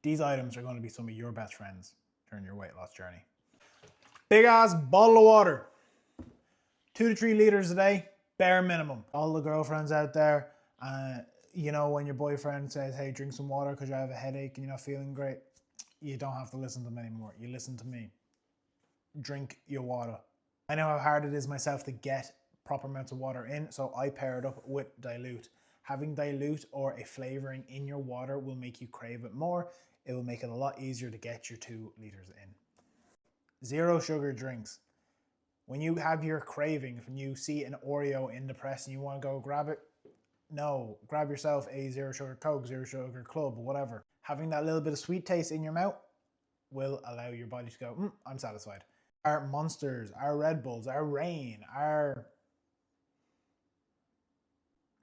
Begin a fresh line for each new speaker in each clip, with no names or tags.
These items are going to be some of your best friends during your weight loss journey. Big ass bottle of water. 2 to 3 liters a day, bare minimum. All the girlfriends out there, you know, when your boyfriend says, hey, drink some water because you have a headache and you're not feeling great, you don't have to listen to them anymore. You listen to me. Drink your water. I know how hard it is myself to get proper amounts of water in, so I pair it up with dilute. Having dilute or a flavoring in your water will make you crave it more. It will make it a lot easier to get your 2 liters in. 0 sugar drinks. When you have your cravings, when you see an Oreo in the press and you want to go grab it, no, grab yourself a 0 sugar Coke, 0 sugar Club, whatever. Having that little bit of sweet taste in your mouth will allow your body to go, I'm satisfied. Our Monsters, our Red Bulls, our Reign, our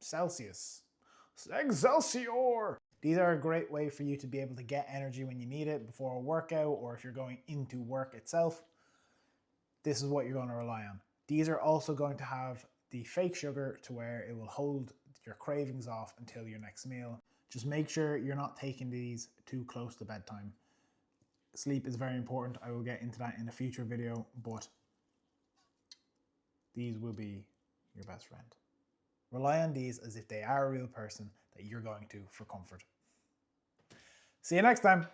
Celsius, Excelsior. These are a great way for you to be able to get energy when you need it before a workout, or if you're going into work itself. This is what you're going to rely on. These are also going to have the fake sugar to where it will hold your cravings off until your next meal. Just make sure you're not taking these too close to bedtime. Sleep is very important. I will get into that in a future video, but these will be your best friend. Rely on these as if they are a real person that you're going to for comfort. See you next time.